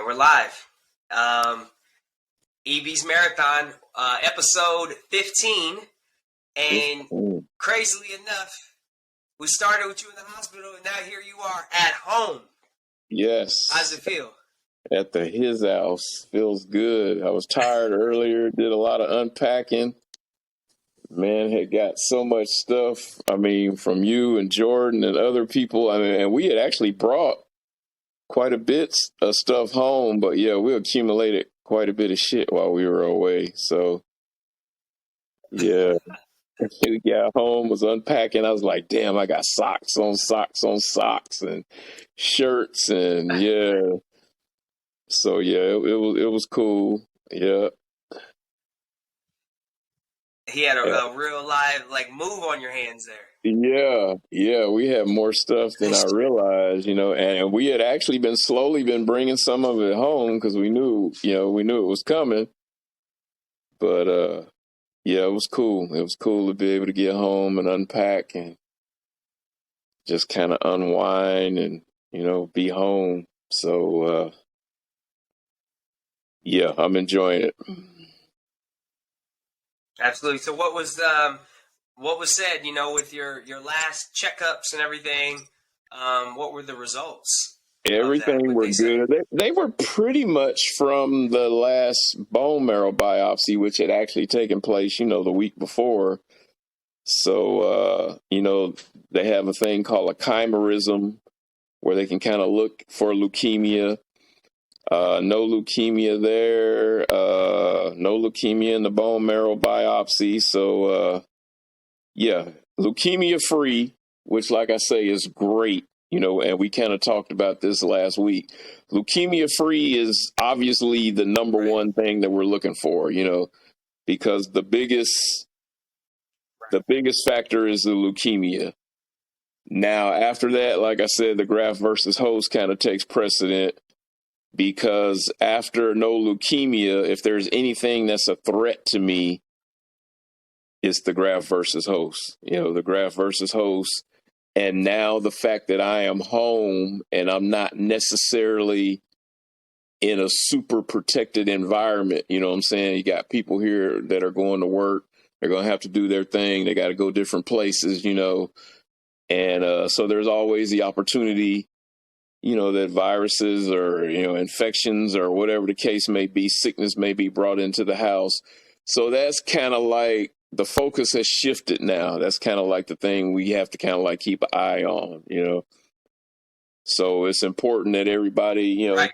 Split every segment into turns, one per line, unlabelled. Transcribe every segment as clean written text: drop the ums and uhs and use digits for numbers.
we're live. EB's Marathon, episode 15. And crazily enough, we started with you in the hospital, and now here you are at home.
Yes.
How does it feel?
At his house. Feels good. I was tired earlier, did a lot of unpacking. Man, had got so much stuff, from you and Jordan and other people. And we had actually brought quite a bit of stuff home, but yeah, we accumulated quite a bit of shit while we were away. So, yeah. We got home, was unpacking. I was like, damn, I got socks on socks and shirts, and yeah. So yeah, it was cool. Yeah.
He had a real live move on your hands there.
Yeah, we had more stuff than I realized, and we had actually been bringing some of it home because we knew it was coming. But yeah, it was cool. It was cool to be able to get home and unpack and just kind of unwind and, be home. So, yeah, I'm enjoying it.
Absolutely. So what was said, with your last checkups and everything? What were the results?
Everything were good. They were pretty much from the last bone marrow biopsy, which had actually taken place, the week before. So, they have a thing called a chimerism where they can kind of look for leukemia. No leukemia there. No leukemia in the bone marrow biopsy. So, yeah, leukemia free, which, like I say, is great. And we kind of talked about this last week. Leukemia free is obviously the number one thing that we're looking for, because the biggest factor is the leukemia. Now, after that, like I said, the graft versus host kind of takes precedent, because after no leukemia, if there's anything that's a threat to me, it's the graft versus host, the graft versus host. And now the fact that I am home and I'm not necessarily in a super protected environment, you know what I'm saying? You got people here that are going to work. They're going to have to do their thing. They got to go different places, And so there's always the opportunity, that viruses or, infections or whatever the case may be, sickness may be brought into the house. So that's kind of like, the focus has shifted now. That's kind of like the thing we have to kind of like keep an eye on, So it's important that everybody,
right.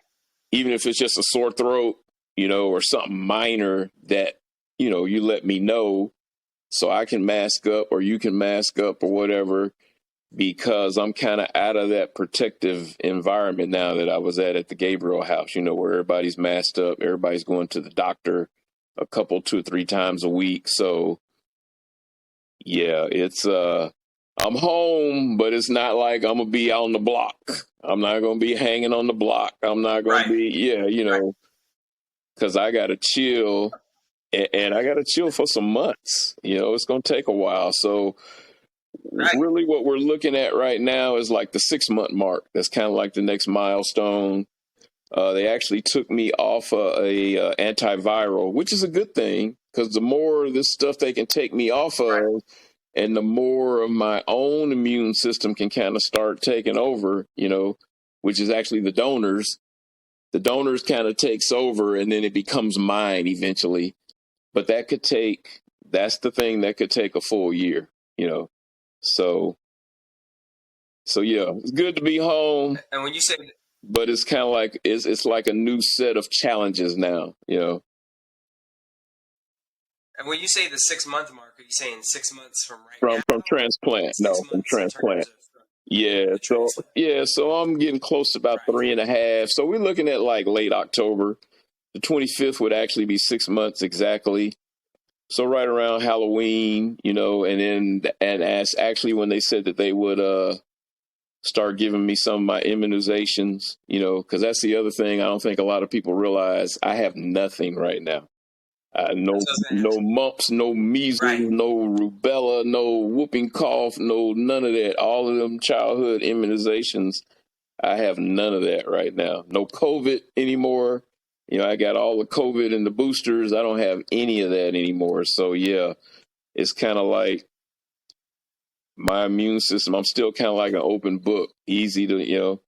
Even if it's just a sore throat, or something minor, that, you let me know so I can mask up or you can mask up or whatever, because I'm kind of out of that protective environment now that I was at the Gabriel house, where everybody's masked up, everybody's going to the doctor a couple, 2 or 3 times a week. So yeah, it's I'm home, but it's not like I'm gonna be out on the block. I'm not gonna be hanging on the block. I'm not gonna be, because I gotta chill, and I gotta chill for some months. It's gonna take a while. So really, what we're looking at right now is like the 6-month mark. That's kind of like the next milestone. They actually took me off a antiviral, which is a good thing, because the more of this stuff they can take me off of, and the more of my own immune system can kind of start taking over, which is actually the donors. The donors kind of takes over, and then it becomes mine eventually. But that's the thing that could take a full year, So yeah, it's good to be home.
And when you say,
but it's kind of like it's like a new set of challenges now,
And when you say the 6-month mark, are you saying 6 months from now?
From transplant? No, from transplant. Yeah. So I'm getting close to about 3.5. So we're looking at like late October. The 25th would actually be 6 months exactly. So right around Halloween, and as actually when they said that they would start giving me some of my immunizations, because that's the other thing I don't think a lot of people realize. I have nothing right now. No mumps, no measles, no rubella, no whooping cough, no none of that. All of them childhood immunizations I have none of that right now. No COVID anymore. I got all the COVID and the boosters. I don't have any of that anymore. So yeah, it's kind of like my immune system. I'm still kind of like an open book, easy to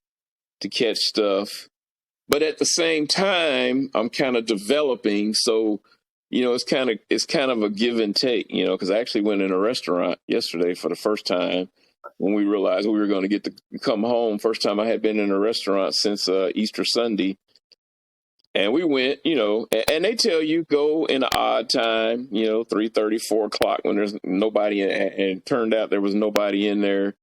catch stuff. But at the same time, I'm kind of developing. So, it's kind of a give and take, because I actually went in a restaurant yesterday for the first time when we realized we were going to get to come home. First time I had been in a restaurant since Easter Sunday. And we went, and they tell you go in an odd time, 3:30, 4 o'clock when there's nobody. And it turned out there was nobody in there.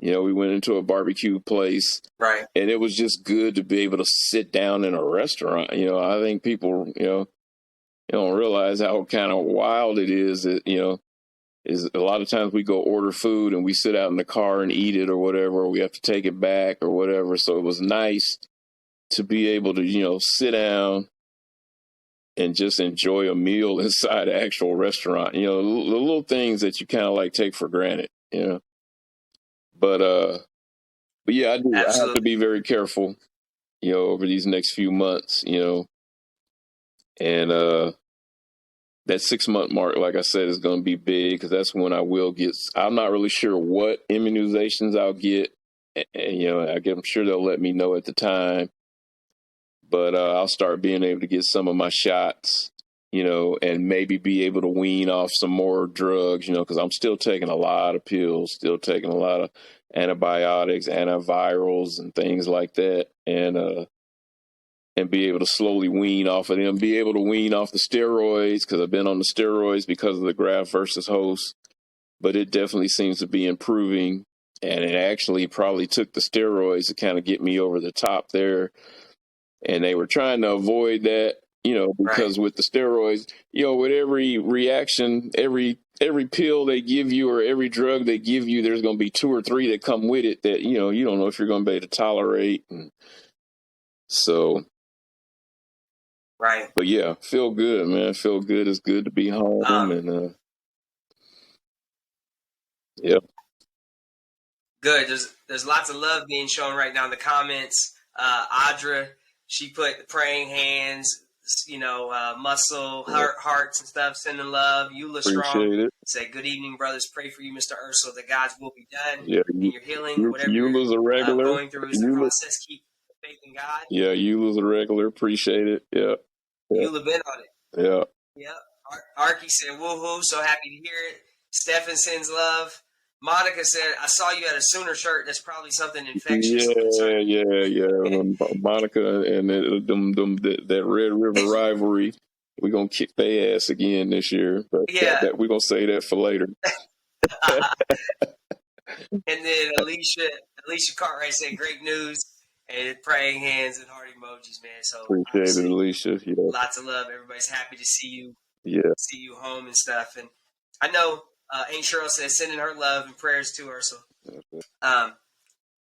We went into a barbecue place.
Right.
And it was just good to be able to sit down in a restaurant. I think people, don't realize how kind of wild it is that, is a lot of times we go order food and we sit out in the car and eat it or whatever, or we have to take it back or whatever. So it was nice to be able to, sit down and just enjoy a meal inside an actual restaurant, the little things that you kind of like take for granted, But yeah, I do.
Absolutely.
I have to be very careful, over these next few months, and that 6-month mark, like I said, is going to be big because that's when I will get. I'm not really sure what immunizations I'll get, and I'm sure they'll let me know at the time. But I'll start being able to get some of my shots, and maybe be able to wean off some more drugs, because I'm still taking a lot of pills, still taking a lot of antibiotics, antivirals, and things like that, and be able to slowly wean off of them, be able to wean off the steroids because I've been on the steroids because of the graft versus host, but it definitely seems to be improving, and it actually probably took the steroids to kind of get me over the top there. And they were trying to avoid that, because with the steroids, with every reaction, every pill they give you or every drug they give you, there's going to be 2 or 3 that come with it that, you don't know if you're going to be able to tolerate. And so,
right.
But yeah, feel good, man. Feel good. It's good to be home. And yeah.
Good. There's lots of love being shown right now in the comments. Audra, she put praying hands, muscle, hearts and stuff, sending love. Eula Strong said, good evening, brothers. Pray for you, Mr. ERCIL, that God's will be done in your healing. Whatever
Eula's a regular.
Going through is the process. Keep faith in God.
Yeah, Eula's a regular. Appreciate it. Yeah.
Eula been on it.
Yeah.
Yeah. Arky said, woohoo, so happy to hear it. Stefan sends love. Monica said, I saw you had a Sooner shirt. That's probably something infectious.
Yeah. Monica and that Red River rivalry, we're going to kick their ass again this year. But we're going to say that for later.
And then Alicia Cartwright said, great news. And praying hands and heart emojis, man. So
appreciate it, Alicia. Yeah.
Lots of love. Everybody's happy to see you.
Yeah.
See you home and stuff. And I know Aunt Cheryl says sending her love and prayers to her. So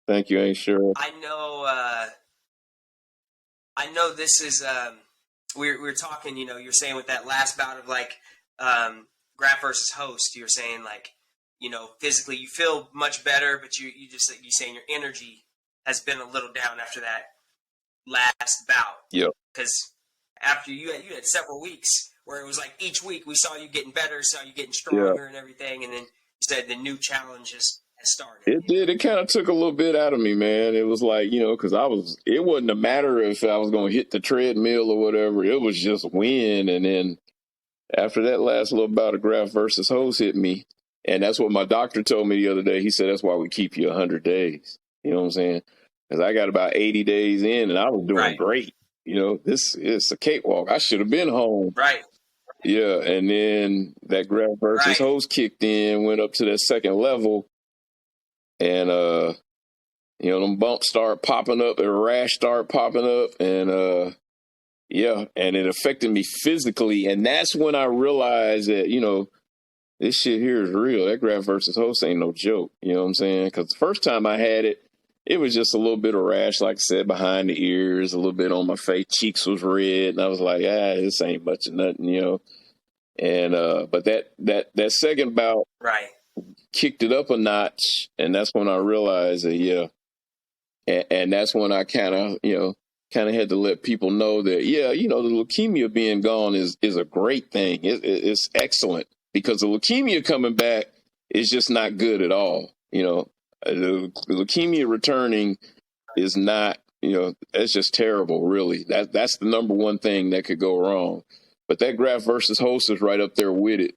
thank you, Aunt Cheryl.
I know this is we're talking, you're saying with that last bout of like graft versus host, you're saying like, physically you feel much better, but you saying your energy has been a little down after that last bout.
Yeah.
Because after you had several weeks where it was like each week we saw you getting better, saw you getting stronger and everything, and then you said the new challenge has started.
It did. It kind of took a little bit out of me, man. It was like, because it wasn't a matter if I was going to hit the treadmill or whatever. It was just win. And then after that last little bout of graft versus host hit me, and that's what my doctor told me the other day. He said, that's why we keep you 100 days. You know what I'm saying? Because I got about 80 days in and I was doing great. This is a cakewalk. I should have been home.
Right.
Yeah. And then that graft versus host kicked in, went up to that second level. And, them bumps start popping up, a rash start popping up. And, and it affected me physically. And that's when I realized that, this shit here is real. That graft versus host ain't no joke. You know what I'm saying? Because the first time I had it, it was just a little bit of rash, like I said, behind the ears, a little bit on my face. Cheeks was red. And I was like, this ain't much of nothing, And, but that second bout kicked it up a notch. And that's when I realized that, And that's when I kind of had to let people know that, yeah, the leukemia being gone is a great thing. It's excellent, because the leukemia coming back is just not good at all. The leukemia returning is not, that's just terrible, really. That's the number one thing that could go wrong. But that graft versus host is right up there with it,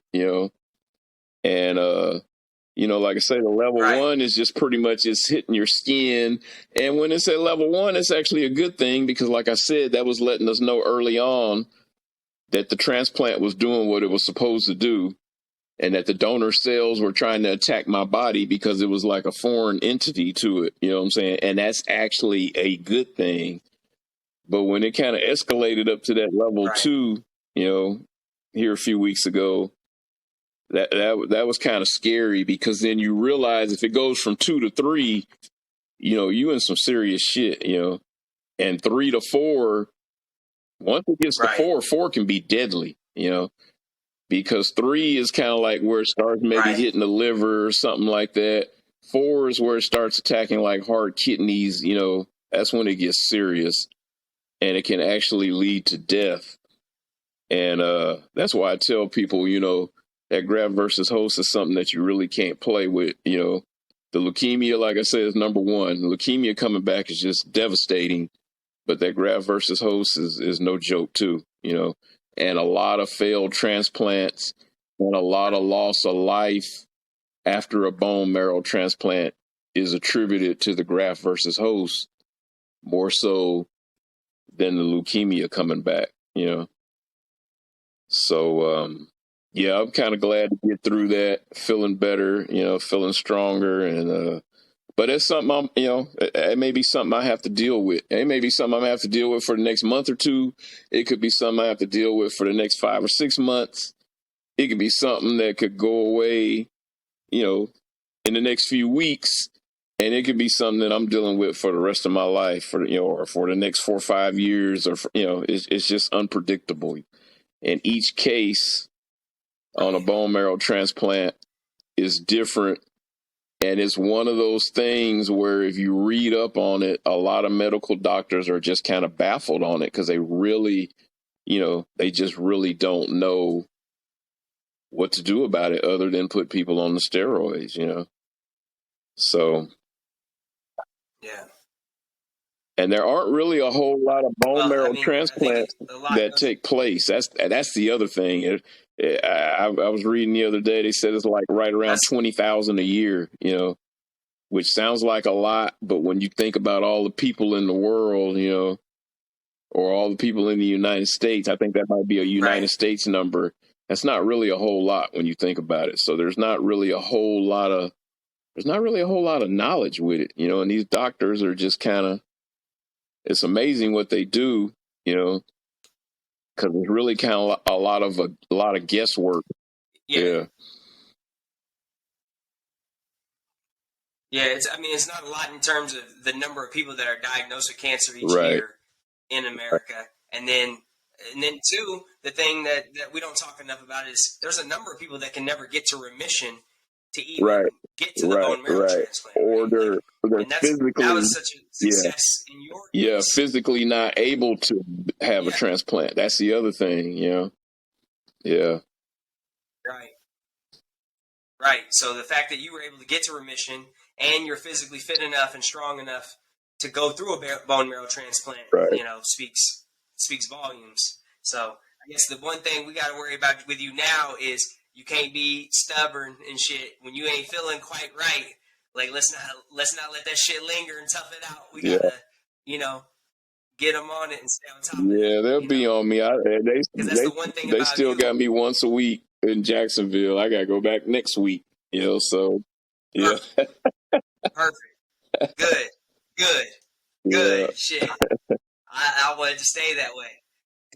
and like I say, the level
Right.
one is just pretty much it's hitting your skin. And when it's at level one, it's actually a good thing, because, like I said, that was letting us know early on that the transplant was doing what it was supposed to do, and that the donor cells were trying to attack my body because it was like a foreign entity to it. You know what I'm saying? And that's actually a good thing. But when it kind of escalated up to that level
Right.
two, here a few weeks ago, that was kind of scary, because then you realize if it goes from 2 to 3, you in some serious shit, and 3 to 4, once it gets to
Right.
4 can be deadly, because 3 is kind of like where it starts maybe
Right.
hitting the liver or something like that. 4 is where it starts attacking like heart, kidneys, that's when it gets serious, and it can actually lead to death. And that's why I tell people, that graft versus host is something that you really can't play with. The leukemia, like I said, is number one. Leukemia coming back is just devastating, but that graft versus host is no joke too. And a lot of failed transplants and a lot of loss of life after a bone marrow transplant is attributed to the graft versus host more so than the leukemia coming back. So, yeah, I'm kind of glad to get through that, feeling better, feeling stronger. And, but it's something it may be something I have to deal with. It may be something I have to deal with for the next month or two. It could be something I have to deal with for the next 5 or 6 months. It could be something that could go away, in the next few weeks. And it could be something that I'm dealing with for the rest of my life, or for the next 4 or 5 years, or, it's just unpredictable. And each case on a bone marrow transplant is different. And it's one of those things where if you read up on it, a lot of medical doctors are just kind of baffled on it, because they really, they just really don't know what to do about it other than put people on the steroids, So,
Yeah.
and there aren't really a whole lot of bone
Well, I
marrow
mean, I think
transplants
a lot
that
goes.
take place. That's the other thing. I was reading the other day. They said it's like right around
That's
20,000 a year. Which sounds like a lot, but when you think about all the people in the world, or all the people in the United States, I think that might be a United
right.
States number. That's not really a whole lot when you think about it. So there's not really a whole lot of knowledge with it, and these doctors are just kind of, it's amazing what they do, because it's really kind of a lot of guesswork.
Yeah.
Yeah.
Yeah. I mean, it's not a lot in terms of the number of people that are diagnosed with cancer each
Right.
year in America. And then two, the thing that we don't talk enough about is there's a number of people that can never get to remission to even
Right.
get to the bone marrow transplant.
Or
Right?
they're
And that
physically,
was such a success in your case.
physically not able to have a
Yeah.
transplant. That's the other thing, Yeah.
Right. Right. So the fact that you were able to get to remission and you're physically fit enough and strong enough to go through a bone marrow transplant,
Right.
speaks volumes. So I guess the one thing we got to worry about with you now is you can't be stubborn and shit when you ain't feeling quite right. Like let's not let that shit linger and tough it out. We gotta, get them on it and stay on top of
Yeah,
that.
they'll be on me.
Because that's the one thing
They
about
still
you.
got me once a week in Jacksonville. I gotta go back next week. So yeah.
Perfect. Good. Good.
Yeah.
Good. Shit. I wanted to stay that way.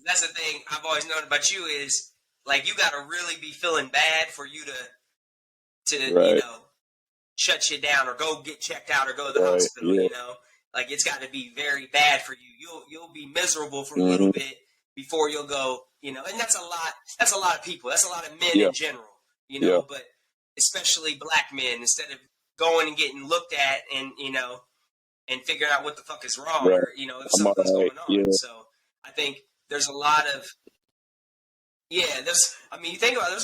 That's the thing I've always known about you is like you got to really be feeling bad for you to
Right.
shut you down or go get checked out or go to the
Right.
hospital.
Yeah.
Like it's got to be very bad for you. You'll be miserable for a little bit before you'll go. And that's a lot. That's a lot of people. That's a lot of men in general. But especially black men, instead of going and getting looked at and and figuring out what the fuck is wrong,
Right.
or if
I'm all
something's
right.
going on.
Yeah.
So I think there's a lot of you think about it,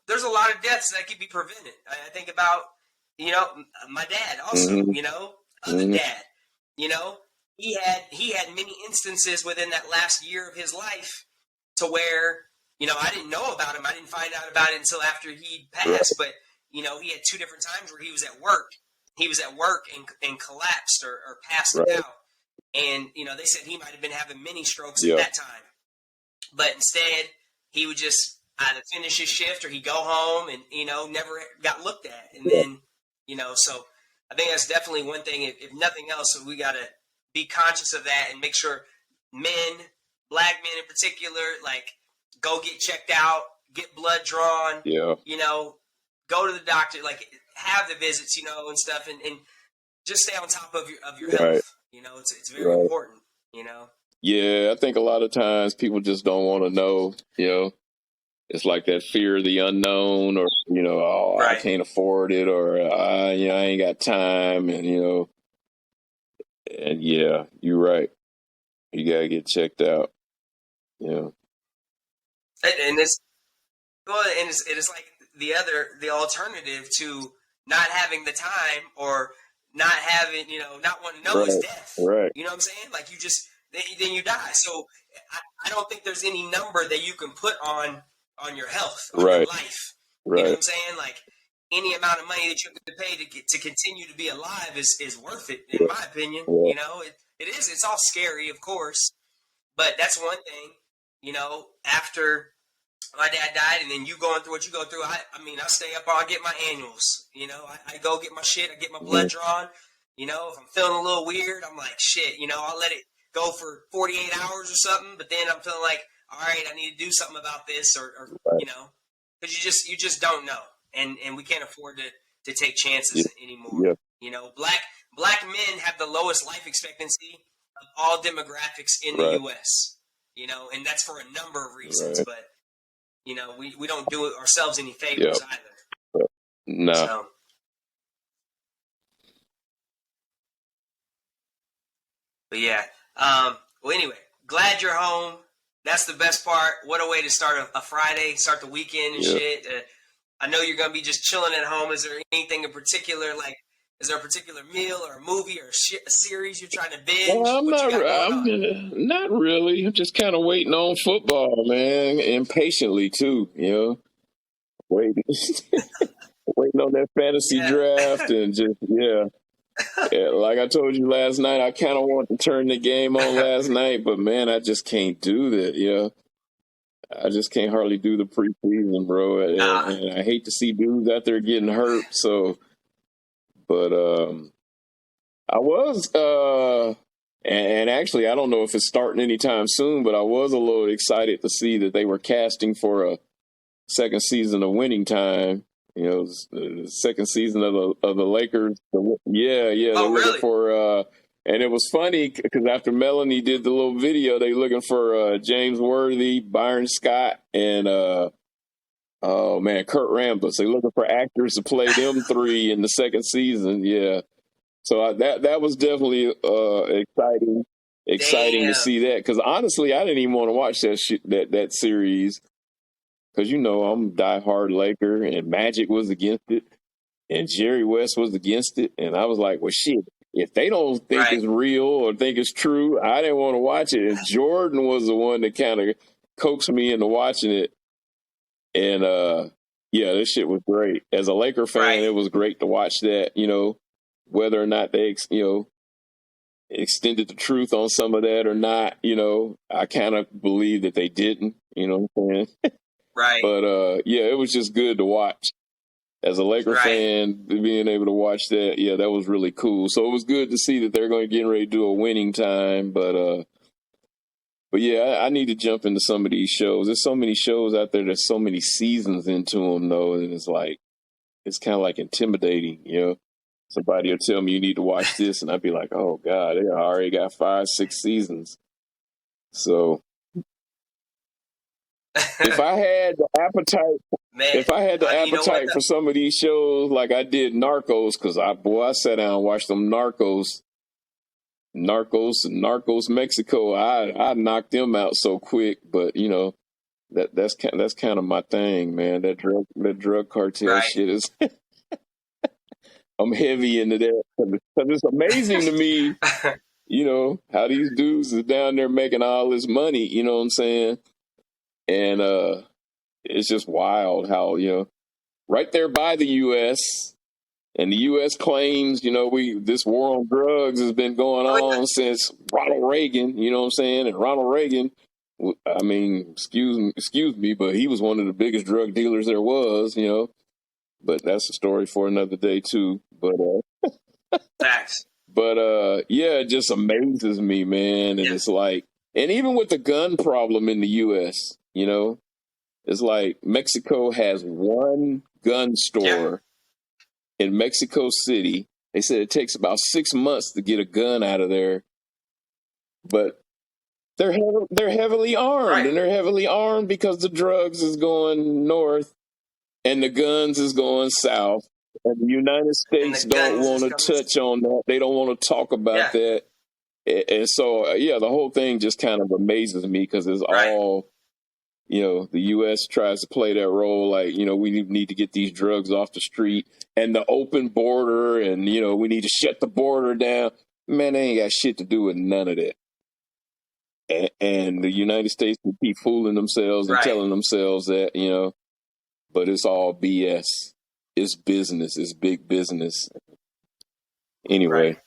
there's a lot of deaths that could be prevented. I think about my dad also, other
Mm-hmm.
dad, you know, he had many instances within that last year of his life to where I didn't know about him. I didn't find out about it until after he'd passed. But he had two different times where he was at work. He was at work and collapsed or passed out. And they said he might have been having mini strokes at that time. But instead, he would just either finish his shift or he'd go home and never got looked at. And then so I think that's definitely one thing. If nothing else, we got to be conscious of that and make sure men, black men in particular, like go get checked out, get blood drawn, go to the doctor, like have the visits, and stuff, and just stay on top of your health. It's very important.
Yeah, I think a lot of times people just don't want to know. It's like that fear of the unknown, or I can't afford it, or I ain't got time, and and yeah, you're right. You gotta get checked out.
And it's it's like the alternative to not having the time or not having not wanting to know is death.
Right.
You know what I'm saying? Like then you die. So I don't think there's any number that you can put on your health, on your life. You know what I'm saying? Like any amount of money that you have to pay to continue to be alive is worth it, in my opinion. It is. It's all scary, of course, but that's one thing. After my dad died, and then you going through what you go through, I stay up. I get my annuals. I go get my shit. I get my blood drawn. If I'm feeling a little weird, I'm like, shit. I'll let it go for 48 hours or something. But then I'm feeling like, all right, I need to do something about this, or because you just don't know, and we can't afford to take chances anymore. Black men have the lowest life expectancy of all demographics in the U.S. And that's for a number of reasons, but we don't do it ourselves any favors either.
No.
So. But yeah. Well, anyway, glad you're home. That's the best part. What a way to start a Friday, start the weekend and shit. I know you're going to be just chilling at home. Is there anything in particular, like, is there a particular meal or a movie or a series you're trying to binge?
Well, I'm not really. I'm just kind of waiting on football, man. Impatiently, too, waiting. Waiting on that fantasy draft and just, like I told you last night, I kind of want to turn the game on last night, but man, I just can't do that. I just can't hardly do the preseason, bro. And I hate to see dudes out there getting hurt. So, but I was, and actually, I don't know if it's starting anytime soon, but I was a little excited to see that they were casting for a second season of Winning Time. The second season of the Lakers. Yeah. They're looking for, and it was funny because after Melanie did the little video, they were looking for James Worthy, Byron Scott, and Kurt Rambis. They're looking for actors to play them three in the second season. Yeah. So that was definitely exciting to see that, because honestly, I didn't even want to watch that series. Because, I'm a diehard Laker, and Magic was against it, and Jerry West was against it. And I was like, well, shit, if they don't think it's real or think it's true, I didn't want to watch it. And Jordan was the one that kind of coaxed me into watching it. And, this shit was great. As a Laker fan, it was great to watch that, whether or not they, extended the truth on some of that or not, I kind of believe that they didn't, what I'm saying? But, it was just good to watch. As a Laker fan, being able to watch that, that was really cool. So it was good to see that they're going to get ready to do a Winning Time. But I need to jump into some of these shows. There's so many shows out there. There's so many seasons into them, though, and it's kind of like intimidating, Somebody will tell me you need to watch this, and I'd be like, oh, God, they already got 5-6 seasons. So if I had the appetite, for some of these shows, like I did Narcos, because I sat down and watched them Narcos Narcos Mexico. I knocked them out so quick, but that's kind of my thing, man. That drug cartel
Right.
shit is. I'm heavy into that because it's amazing to me, how these dudes is down there making all this money. You know what I'm saying? And it's just wild how right there by the U.S. And the U.S. claims, this war on drugs has been going
Oh, yeah.
on since Ronald Reagan. You know what I'm saying? And Ronald Reagan, I mean, excuse me, but he was one of the biggest drug dealers there was. But that's a story for another day too.
Facts.
Yeah, it just amazes me, man. And
Yeah.
it's like, and even with the gun problem in the U.S., it's like Mexico has one gun store in Mexico City. They said it takes about 6 months to get a gun out of there, but they're heavily armed,
Right.
and they're heavily armed because the drugs is going north and the guns is going south. And the United States don't want to touch on that. They don't want to talk about that. And so, the whole thing just kind of amazes me because it's all, the U.S. tries to play that role like, we need to get these drugs off the street and the open border and, we need to shut the border down. Man, they ain't got shit to do with none of that. And the United States will keep fooling themselves and telling themselves that, but it's all BS. It's business. It's big business. Anyway.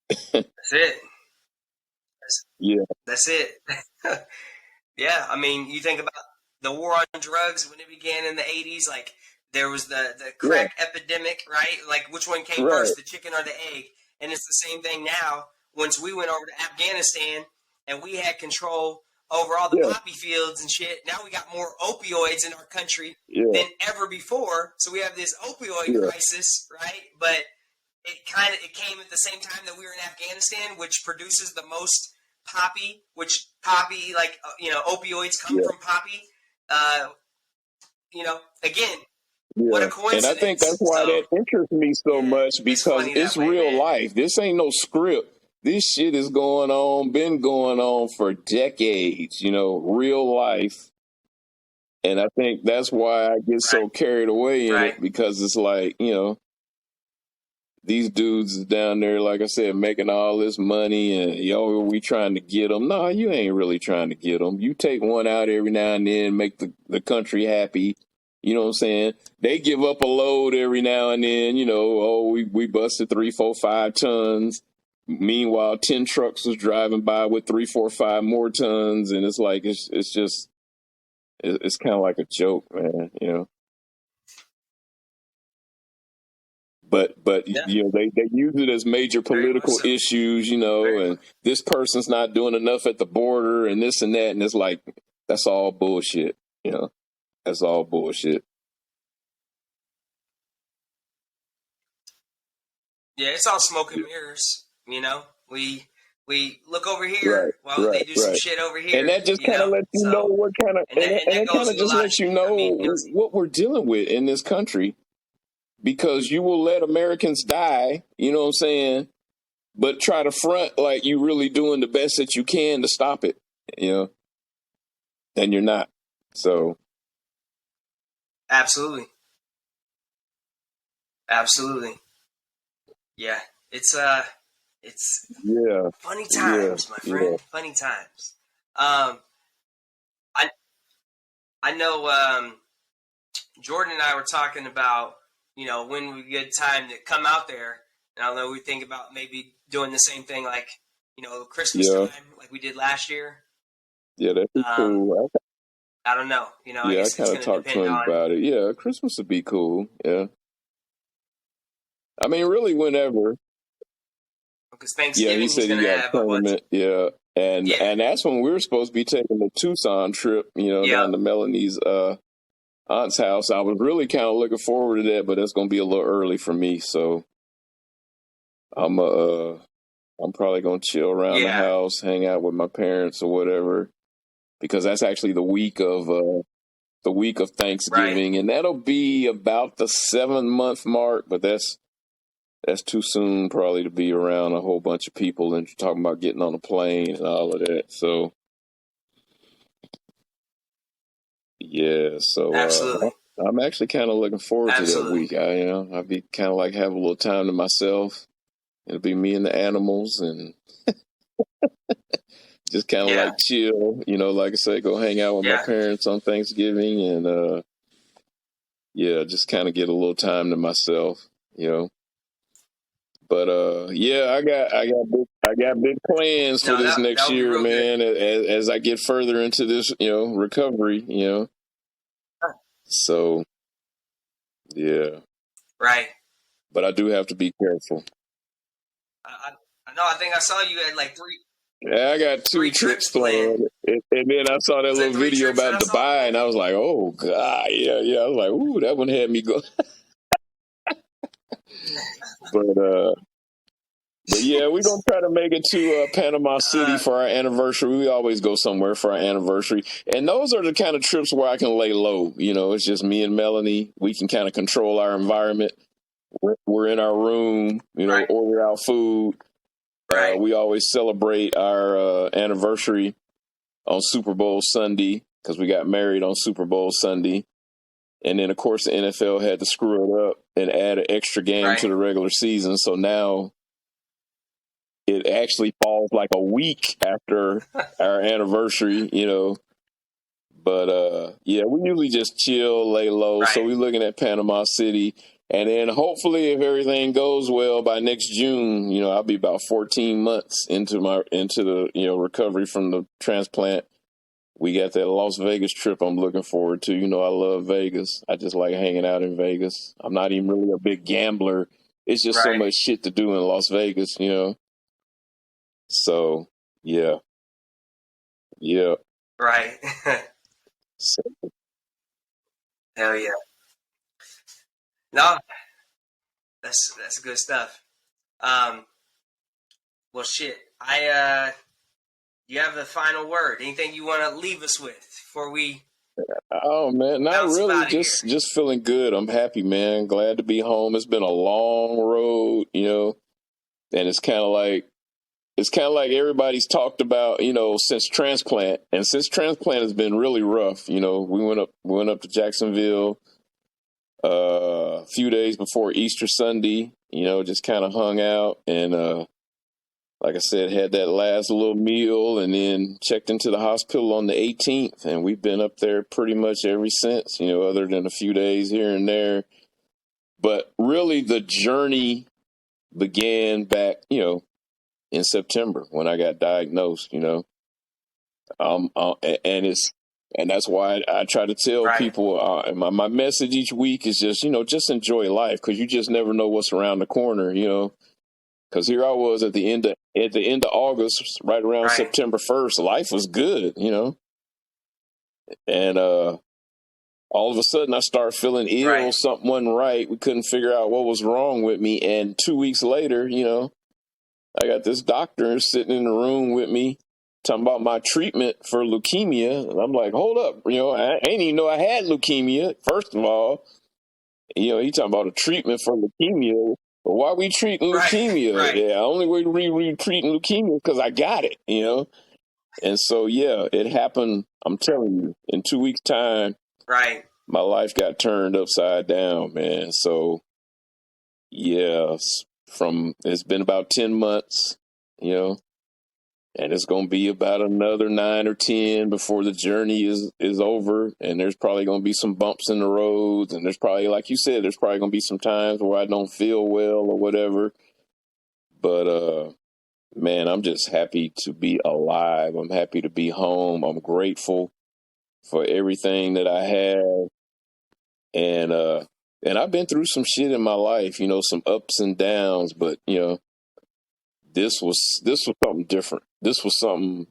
That's it. That's it. Yeah, I mean, you think about the war on drugs when it began in the 80s, like there was the crack epidemic, right? Like which one came first, the chicken or the egg? And it's the same thing now. Once we went over to Afghanistan and we had control over all the poppy fields and shit, now we got more opioids in our country than ever before. So we have this opioid crisis, right? But it came at the same time that we were in Afghanistan, which produces the most poppy, opioids come from poppy. Again, what a coincidence.
And I think that's why that interests me so much because it's real life. This ain't no script. This shit is been going on for decades, real life. And I think that's why I get so carried away in it because it's like, these dudes is down there, like I said, making all this money and, we trying to get them. No, you ain't really trying to get them. You take one out every now and then, make the country happy. You know what I'm saying? They give up a load every now and then, we busted 3, 4, 5 tons. Meanwhile, 10 trucks was driving by with 3, 4, 5 more tons. And it's like, it's kind of like a joke, man, But they use it as major political issues, and this person's not doing enough at the border and this and that. And it's like, that's all bullshit, that's all bullshit.
Yeah, it's all smoke and mirrors, We look over here while they do some shit over here.
And that just kind of lets you know what kind of, and it kind of just lets you know what we're dealing with in this country. Because you will let Americans die, you know what I'm saying? But try to front like you really doing the best that you can to stop it, and you're not. So.
Absolutely. Yeah. It's funny times, my friend. Yeah. Funny times. I know Jordan and I were talking about, when we get time to come out there. And I don't know, we think about maybe doing the same thing like, Christmas time like we did last year.
Yeah, that'd be cool.
I don't know. I guess
kind of talked to him about it. Yeah, Christmas would be cool. Yeah. I mean, really, whenever.
Because Thanksgiving,
he said he got a tournament. Yeah. And that's when we were supposed to be taking the Tucson trip, down to Melanie's aunt's house. I was really kind of looking forward to that, but that's going to be a little early for me. So I'm probably going to chill around the house, hang out with my parents or whatever, because that's actually the week of Thanksgiving, and that'll be about the 7-month mark. But that's that's too soon probably to be around a whole bunch of people and talking about getting on a plane and all of that. So yeah, so
Absolutely.
I'm actually kind of looking forward to that
Absolutely.
week. I'd be kind of like have a little time to myself. It'll be me and the animals and just kind of
Yeah.
like chill, like I said, go hang out with my
Yeah.
parents on Thanksgiving and yeah, just kind of get a little time to myself, you know. But yeah, I got big plans for
No,
this
that
next
would be
year,
real good.
man. As I get further into this, recovery. So yeah,
Right.
but I do have to be careful.
I know. I think I saw you at like
Yeah, I got two
three
trips
trips planned.
planned, and then I saw that
Was
little
that three
video
trips that
about
I saw?
Dubai, and I was like, oh god, yeah. I was like, ooh, that one had me go. But yeah, we're gonna try to make it to Panama City
Uh,
for our anniversary. We always go somewhere for our anniversary, and those are the kind of trips where I can lay low. It's just me and Melanie. We can kind of control our environment. We're in our room.
right.
Order out food.
Right.
We always celebrate our anniversary on Super Bowl Sunday because we got married on Super Bowl Sunday. And then, of course, the NFL had to screw it up and add an extra game
Right.
to the regular season. So now it actually falls like a week after our anniversary. But yeah, we usually just chill, lay low. So
Right.
we're looking at Panama City. And then hopefully if everything goes well by next June, I'll be about 14 months into the, recovery from the transplant. We got that Las Vegas trip I'm looking forward to. I love Vegas. I just like hanging out in Vegas. I'm not even really a big gambler. It's just so
Right.
much shit to do in Las Vegas. So, yeah. Yeah.
Right.
So,
Hell yeah. No, that's good stuff. Um. Well, shit. You have the final word. Anything you want to leave us with before we
oh man, not
bounce up
really.
out of here?
Just feeling good. I'm happy, man. Glad to be home. It's been a long road. And it's kind of like everybody's talked about, since transplant, and since transplant has been really rough. We went up to Jacksonville a few days before Easter Sunday. Just kind of hung out and like I said, had that last little meal and then checked into the hospital on the 18th, and we've been up there pretty much ever since. Other than a few days here and there. But really, the journey began back, in September when I got diagnosed. And that's why I try to tell
Right.
people my message each week is just enjoy life because you just never know what's around the corner. Because here I was at the end of August, right around
Right.
September 1st, life was good. And all of a sudden I started feeling ill,
Right.
something wasn't right. We couldn't figure out what was wrong with me, and 2 weeks later, I got this doctor sitting in the room with me talking about my treatment for leukemia. And I'm like, hold up, I ain't even know I had leukemia, first of all. He talking about a treatment for leukemia. But why we treating
Right.
leukemia?
Right.
Yeah, only way we treating leukemia because I got it. And so, yeah, it happened. I'm telling you, in 2 weeks' time,
Right.
my life got turned upside down, man. So, yeah, it's been about 10 months, you know, and it's going to be about another 9 or 10 before the journey is over. And there's probably going to be some bumps in the roads. And there's probably, like you said, there's probably going to be some times where I don't feel well or whatever. But, man, I'm just happy to be alive. I'm happy to be home. I'm grateful for everything that I have. And, I've been through some shit in my life, some ups and downs, but, this was something different. This was something,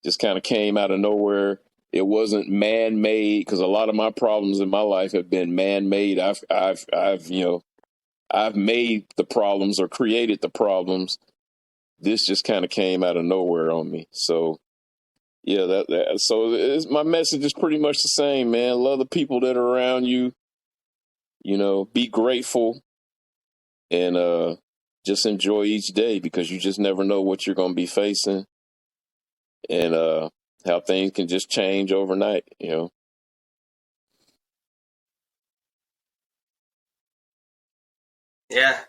just kind of came out of nowhere. It wasn't man made because a lot of my problems in my life have been man made. I've made the problems or created the problems. This just kind of came out of nowhere on me. So yeah, so my message is pretty much the same, man. Love the people that are around you. Be grateful. and just enjoy each day, because you just never know what you're going to be facing, and how things can just change overnight, you know.
Yeah,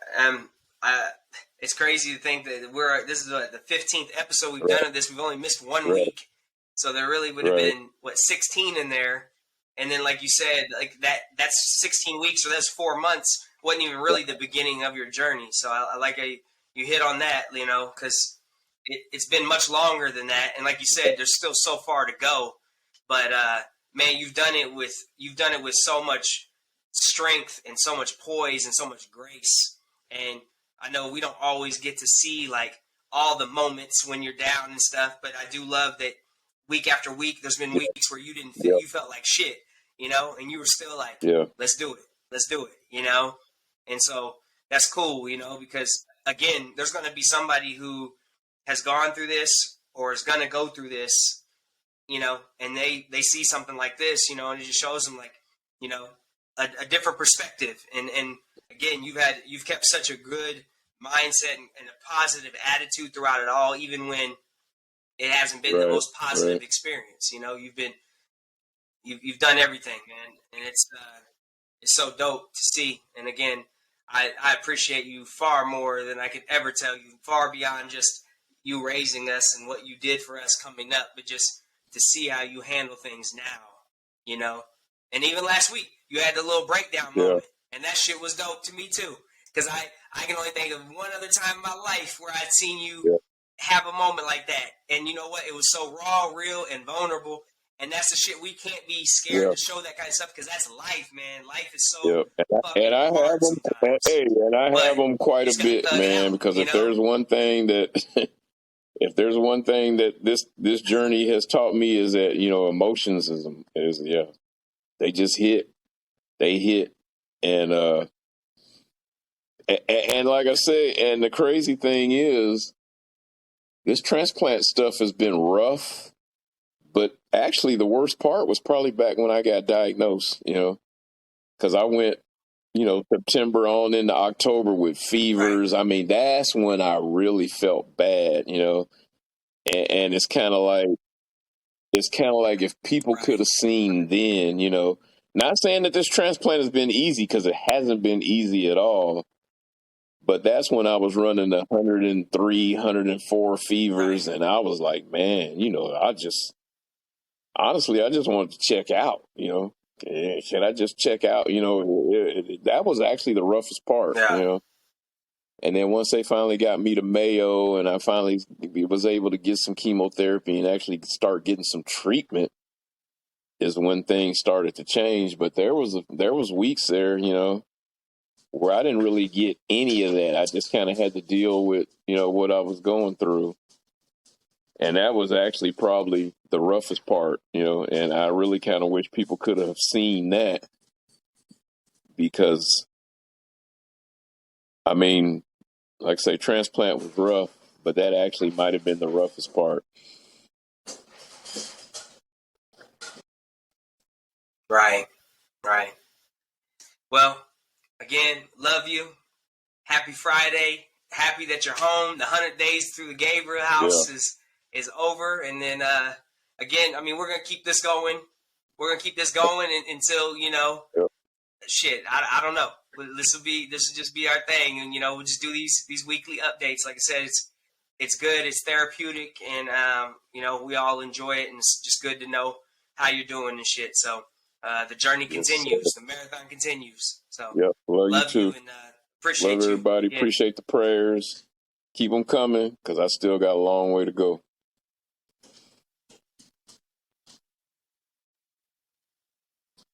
it's crazy to think that this is the 15th episode we've
Right,
done of this. We've only missed one
right,
week, so there really would have
right.
been 16 in there, and then like you said, like that's 16 weeks, so that's 4 months. Wasn't even really the beginning of your journey. So I like how you hit on that, you know, because it's been much longer than that, and like you said, there's still so far to go. But man, you've done it with so much strength and so much poise and so much grace. And I know we don't always get to see like all the moments when you're down and stuff, but I do love that week after week there's been
Yeah,
weeks where
yeah,
you felt like shit, you know, and you were still like,
yeah,
let's do it. Let's do it, you know? And so that's cool, you know, because again, there's going to be somebody who has gone through this or is going to go through this, you know, and they see something like this, you know, and it just shows them like, you know, a different perspective. And again, you've kept such a good mindset and a positive attitude throughout it all, even when it hasn't been the
right,
most positive
right.
experience. You know, you've done everything, man, and it's so dope to see. And again, I appreciate you far more than I could ever tell you, far beyond just you raising us and what you did for us coming up, but just to see how you handle things now, you know. And even last week, you had the little breakdown
Yeah,
moment, and that shit was dope to me too, because I can only think of one other time in my life where I'd seen you
yeah,
have a moment like that, and you know what? It was so raw, real, and vulnerable. And that's the shit we can't be scared
yeah,
to show that kind of stuff because that's life, man. Life is so
yeah. And
fucking
I have
hard
them.
sometimes.
Hey, and I have
But
them
you
quite a
just gotta
bit,
thug it
man.
out,
Because
you
if
know?
there's one thing that if there's one thing that this journey has taught me, is that, you know, emotions is yeah, they just hit, they hit, and and like I say, and the crazy thing is, this transplant stuff has been rough, but actually the worst part was probably back when I got diagnosed, you know, because I went, you know, September on into October with
Right.
fevers. I mean, that's when I really felt bad, you know, and it's kind of like if people could
Right.
have seen then, you know, not saying that this transplant has been easy, because it hasn't been easy at all. But that's when I was running 103, 104
Right.
fevers. And I was like, man, you know, honestly, I just wanted to check out, you know. Can I just check out? You know, that was actually the roughest part, you
Yeah.
know. And then once they finally got me to Mayo, and I finally was able to get some chemotherapy and actually start getting some treatment, is when things started to change. But there was weeks there, you know, where I didn't really get any of that. I just kind of had to deal with, you know, what I was going through. And that was actually probably the roughest part, you know, and I really kind of wish people could have seen that, because, I mean, like I say, transplant was rough, but that actually might have been the roughest part.
Right. Right. Well, again, love you. Happy Friday. Happy that you're home. The 100 days through the Gabriel
Yeah.
house is over. And then again, I mean, we're gonna keep this going. We're gonna keep this going until, you know,
Yeah.
shit, I don't know. This will just be our thing, and you know we'll just do these weekly updates. Like I said, it's good, it's therapeutic, and you know we all enjoy it, and it's just good to know how you're doing and shit. So the journey
Yes, sir.
continues, the marathon continues. So
Yep. Love you
love you
too.
and
Love
appreciate you
everybody.
again.
Appreciate the prayers. Keep them coming, because I still got a long way to go.